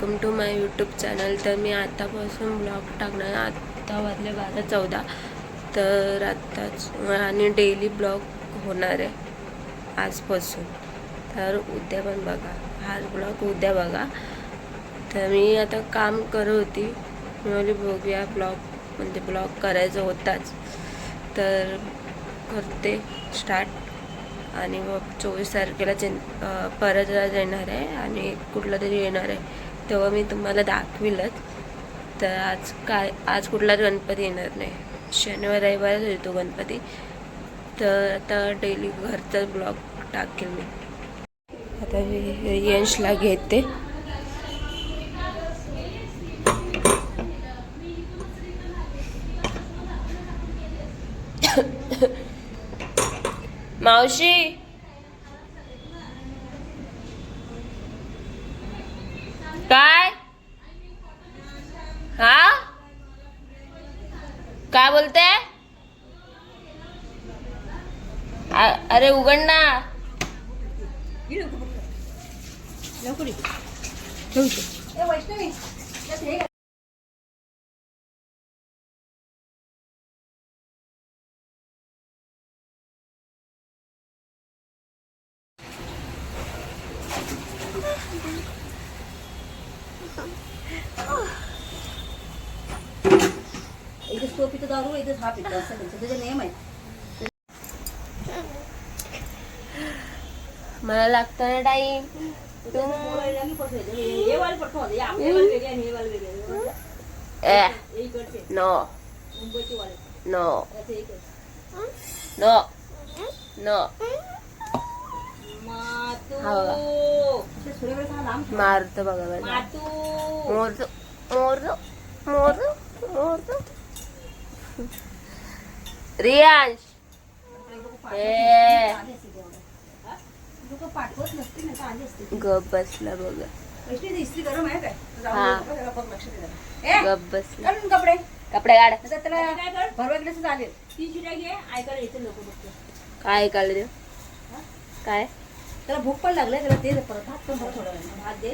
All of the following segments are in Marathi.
Welcome to my YouTube channel. तर मी आतापासून ब्लॉग टाकणार. आत्ता वाजले 12:14 तर आत्ताच आणि डेली ब्लॉग होणार आहे आजपासून. तर उद्या पण बघा, हा ब्लॉग उद्या बघा. तर मी आता काम करत होती, मी बोलली बघूया ब्लॉग करायचा होताच तर करते स्टार्ट. आणि मग 24 तारखेला परत येणार आहे आणि कुठला तरी येणार आहे तेव्हा मी तुम्हाला दाखविलच. तर आज कुठलाच गणपती येणार नाही, शनिवार रविवारच येतो गणपती. तर आता डेली घरचाच ब्लॉग टाकेल मी. आता यशला घेते. मावशी काय काय बोलते? अरे उघड ना. इथं तो पितो दारू, इथं हा पितो, असं त्यांचं त्याचे नियम आहे. मला लागतं ना time. No no no no मारतो बघा मोरतो मोरतो मोरतो मोरतो. रियांश गप बसला बघा. गरम आहे काय? गप बसला. कपडे कपडे काढ. भरवायला चालेल. 3 शिट्या घे, ऐकायला येते लोक बघतो. काय काढ देऊ? काय त्याला भूक पण लागले, त्याला दे परत भात पण थोडा भात दे.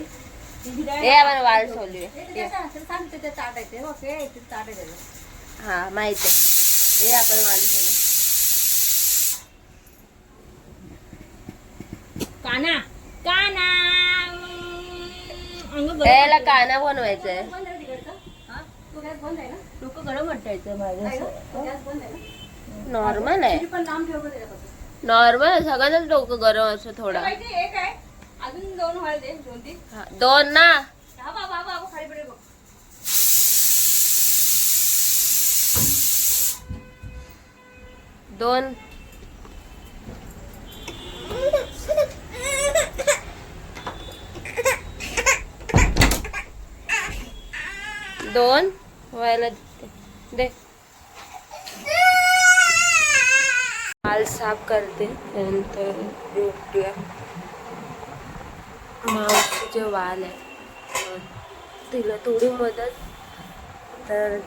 आपण वाळ सोडली. सांगते ते ताट आहे ते ओके, ते ताट आहे त्याचं. हा माहित आहे. हे आपण वाळ सोडली. काना काना याला काना बनवायचंय. डोकं गरम वाटायचं माझं. नॉर्मल आहे, पण लांब ठेव त्याच्यापासून. नॉर्मल. सगळ्यांनाच डोकं गरम असं थोडं. एक आहे अजून 2 व्हायला दे. 2-3 दोन ना. हा बाबा खाली पडे बघ. दोन दोन व्हायला दे. हाल साफ करते, नंतर भेटूया. मावशीचे वाल आहे, तिला थोडी मदत. तर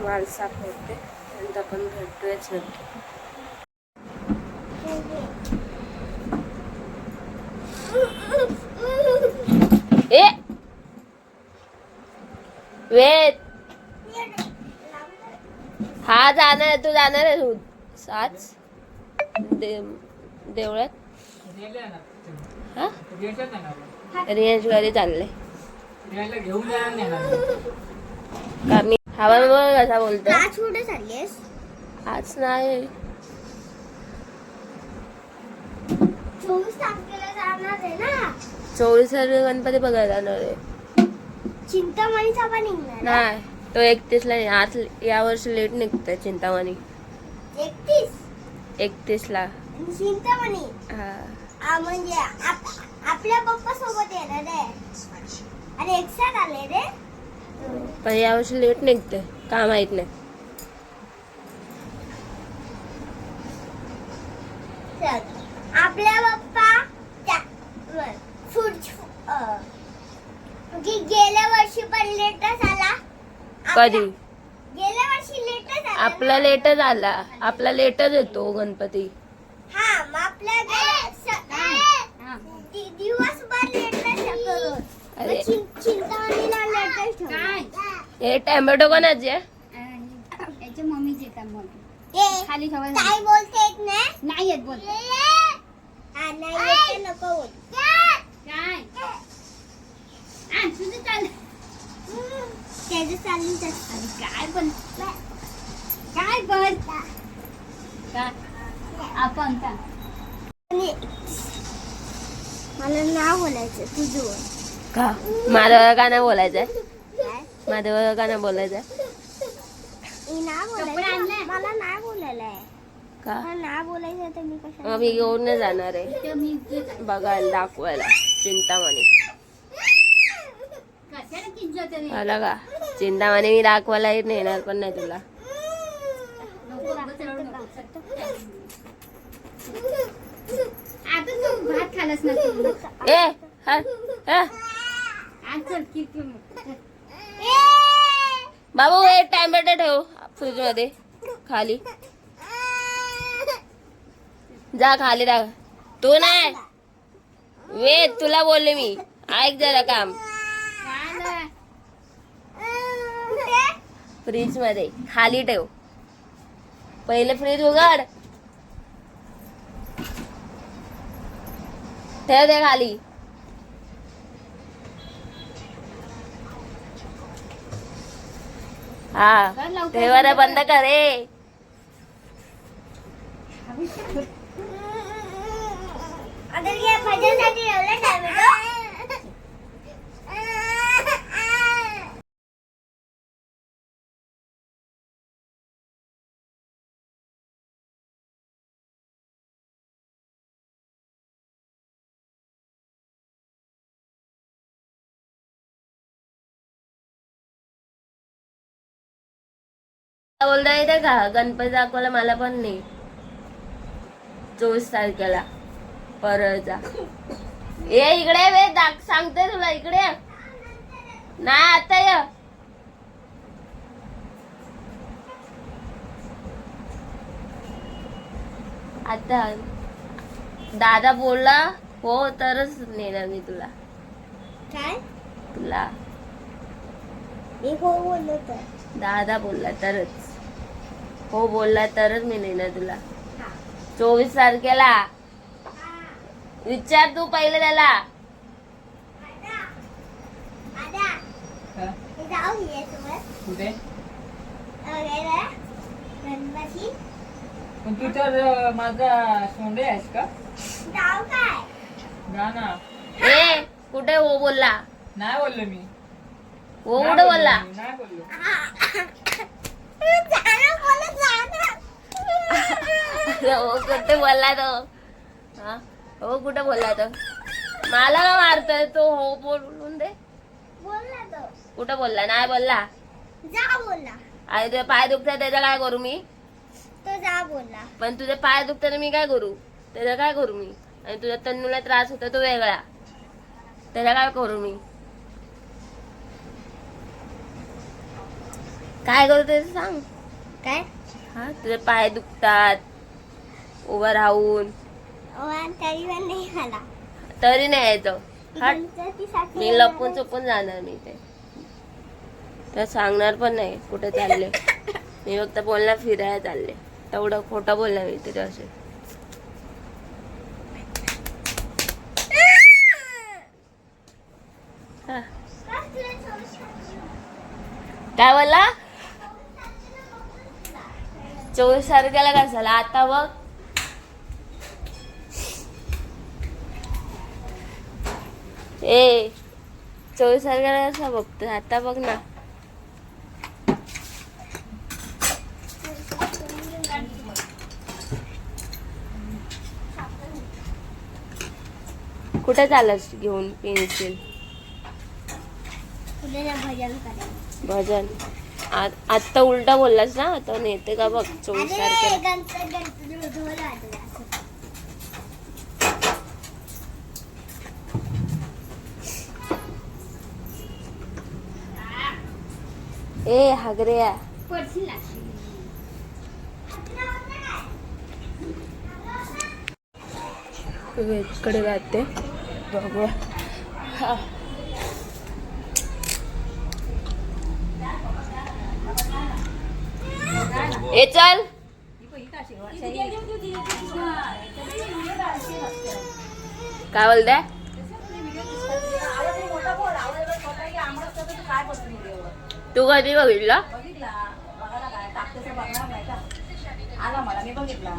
वाल साफ करते, नंतर आपण भेटूयाच नक्की. ए वेद, हा जाणार आहे, तू जाणार आहे साच देवळात. हा रियांश घरी चालले का? मी हवा बघ कसा बोलतो. कुठे चाललीस? आज नाही, 24 तारखेला जाणार आहे ना. 24 गणपती बघायला जाणार आहे. चिंतामणीचा पण निघणार नाही, तो 31 ला. आज या वर्षी लेट निघतोय चिंतामणी. 31 ला. चिंतामणी म्हणजे आपल्या पप्पा सोबत येणार आहे. आणि एकसाथ आले रे. पण या वर्षी लेट निघतोय का माहित नाही. आपल्या पप्पा गेल्या वर्षी पण लेटच आला. कधी? गेल्या वर्षी लेटच आला. आपला लेटच आला, आपला लेटच येतो गणपती. हा मग आपल्या दिवसभर लेटच येतो रोज. अरे चिंतामणीला लेटेस्ट ठेव. काय हे टॅमॅटो कोणाचे आहे? याच्या मम्मीचे का मग ए, खाली ठेवायला काय बोलते येत नाही? नाही येत बोल हा, नाही येत तर नको बोल. काय तुझं चाल त्याचं चालूच असतं. काय पण काय पण काय आपण का आणि मला नाव बोलायचं तुझं बोल. का माझं का नाही बोलायचंय? काय? माझं का नाही बोलायचंय? मी नाव कपडे बोलायचं. आणले? मला नाही बोलायला आहे. का मला नाव बोलायचं तर मी कशाला मग मी घेऊन नाही जाणार आहे इथं मी इथेच बघायला दाखवायला चिंतामणी. कशाला किंजत आहे? आला का चिंतामणी मी दाखवायला नेणार पण नाही तुला. नको उगाच रडू नको. आता तू भात खालास ना तू. ए हा हा. आज चल किती बाबू हे टॅमॅटो ठेव फ्रीज मध्ये खाली. जा खाली टाक. तू नाही वेद तुला बोलले मी ऐक जरा काम. काय फ्रीज मध्ये खाली ठेव. पहिले फ्रीज उघड. ठेव दे खाली. हा ठेवा रे बंद कर रे. आता या भजनसाठी एवढा टॅमॅटो. बोलता येते का गणपती दाखवायला मला पण नाही. 24 तारखेला परळचा. ये इकडे वे सांगते तुला इकडे ये. नाही आता ये. आता दादा बोलला हो तरच नेणार मी तुला. काय? तुला मी हो बोललो तर. दादा बोलला तरच. हो बोलला तरच मी नेणार तुला 24 तारखेला. विचार तू पहिले त्याला. जाऊ ये सोबत कुठे वगैरे गणपती पण तू तर माझा सोंडे आहेस का? जाऊ काय? जा ना. ए कुठे हो बोलला? नाही बोललो मी. हो नाही कुठे बोललो बोलला? मी, नाही बोललो. जाणं बोलत जाणं. हो कुठे बोलला तो? हा हो कुठे बोलला तो? मला का मारतोय तो? हो बोलून दे. बोलला तो. कुठे बोलला? नाही बोलला. जा बोलला. आणि तुझे पाय दुखतात त्याचं काय करू मी? तो जा बोलला. पण तुझे पाय दुखताना मी काय करू? त्याचं काय करू मी? आणि तुझ्या तन्नूला त्रास होता तो वेगळा, त्याला काय करू मी? काय करू ते सांग. काय? हा तुझे पाय दुखतात उभं राहून तरी पण नाही मला. तरी नाही यायचं. हट. गणपतीसाठी मी लपून चुपून जाणार मी ते. तर सांगणार पण नाही कुठे चालले. मी फक्त बोलणार फिरायला चालले. तेवढं खोटं बोलणार मी तुझ्याशी. हा. काय बोलला? 24 तारखेला काय झालं आता बघ. ए 24 तारखेला कसं बघतो आता बघ ना. कुठे चालस घेऊन पेन्सिल? कुठे भजन करायला. भजन आता उलटा बोललास ना. आता नेते का बघ 24 तारखेला. गणपती उठवला आता. ए हागऱ्या पडशील ना. वेदकडे जाते बघूया. हा हे चल काय बोलताय? तू कधी बघितला? आला मला मी बघितला.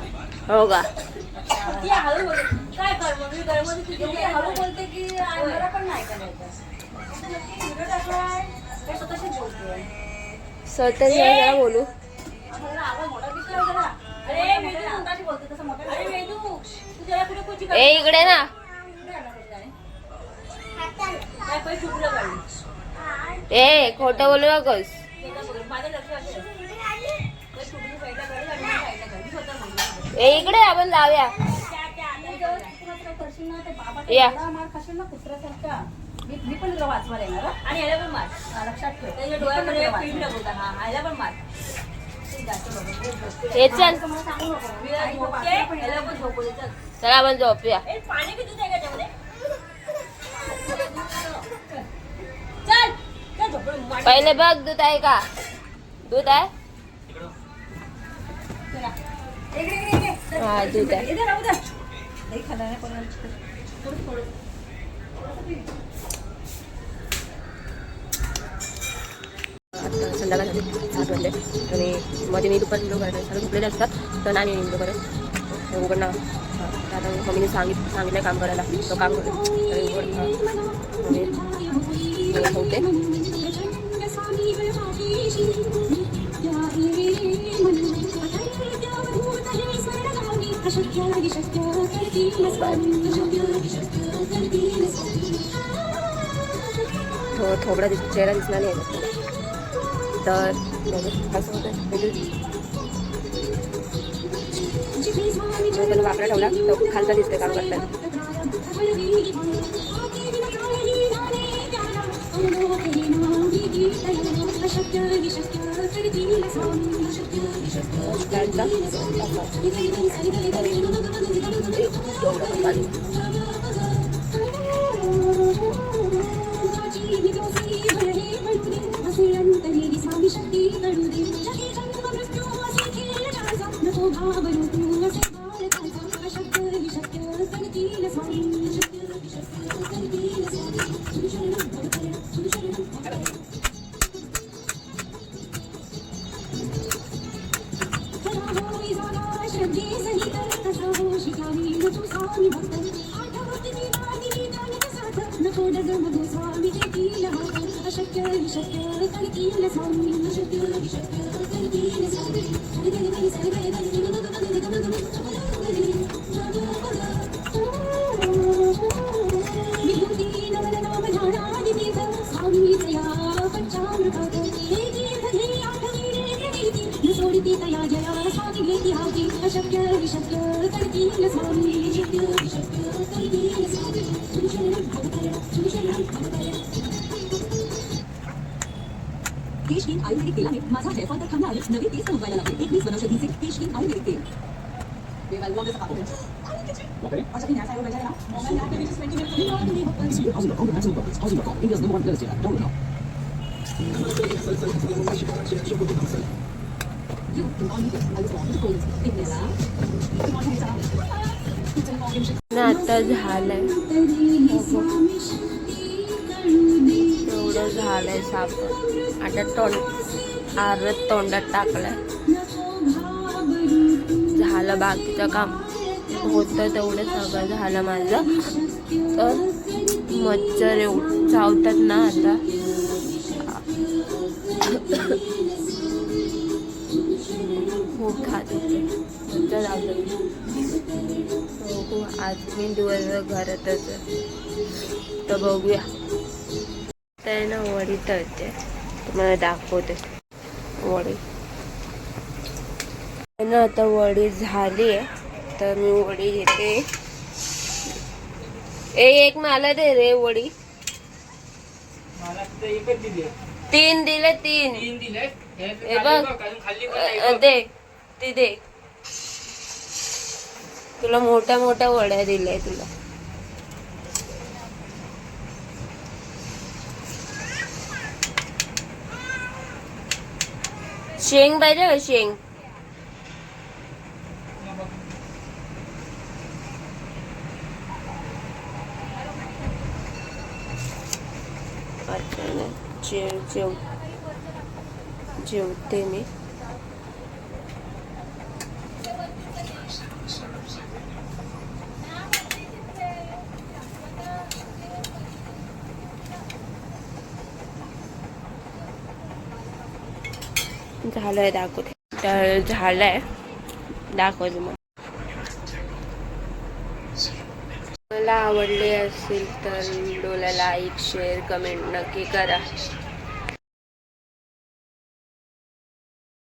हो का? ती हळू बोलते. काय कर मग मी गरमध्ये ती एवढी हळू बोलते की मला पण नाही ऐकायला येतं. व्हिडिओ टाकलाय काय स्वतःशीच बोलते. स्वतः जरा बोलू. मला आवाज मोठा दिसला जरा. अरे वेदू स्वतःशी बोलते तसं मोठा. अरे वेदू तू जरा पुढे कोची कर. ए इकडे ना. काय पै चुकलं गाडी. ए खोटं बोलू नकोस. माझ्या लक्षात असेल. पै चुकली पहिला गाडी आणि मग पहिला गाडी. स्वतः बोलली. ए इकडे आपण जाऊया. या. मार खाशील ना कुत्र्यासारखा. मी पण तुला वाचवायला येणार हं? आणि याला पण मार. हा, लक्षात ठेव. त्याच्या डोळ्यामध्ये फिल्म लागवता. हा याला पण मार. हे चल मला सांगू नको. मी झोपते, याला पण झोपू दे. चल. चला आपण झोपूया. ए, पाणी किती आहे का त्यामध्ये? चल चल झोपू. पहिले बघ दूध आहे का? दूध आहे? हा दूध आहे. इथे राहू दे. नाही खाल्लं नाही कोणाला. थोडं थोडं. आता संध्याकाळ झाली 7 वाजले आणि मध्ये मी दुपारी व्हिडिओ करायला सगळे झोपलेले असतात तर नाही व्हिडिओ करत उघडणं. आता मम्मीने सांगितलं काम करायला तो काम करतो आणि होते. थोडा चेहरा दिसणार नाही तर असं होतं. त्याला वाकडा ठेवला तर खालचा दिसतोय काम करताना. केशकिन आयुर्वेदिक तेलाने माझा जयफळ तर खाणार नवी टेस्ट उगवायला लागते. 21 वनौषधीचे केशकिन आयुर्वेदिक तेल. आता झालंय एवढं झालंय साबण. आता तोंडात टाकलंय. झालं बाकीचं काम होतं तेवढं सगळं झालं माझं. तर मच्छर एवढं चावतात ना आता. खूप खात होते मच्छर चावतात. बघू आज मी दिवसभर घरातच तर बघूया. तर ना वडी तळते तुम्हाला दाखवते वडी. ना आता वडी झाली आहे तर मी वडी घेते. एक मला दे रे वडी. तीन दिले. हे बघ दे ती दे. तुला मोठ्या मोठ्या वड्या दिल्या तुला. शेंग पाहिजे का शेंग? आता जेवते मी. झालंय दाखवते. तर झालंय दाखवते मग. मला आवडले असेल तर व्हिडिओला लाईक शेअर कमेंट नक्की करा.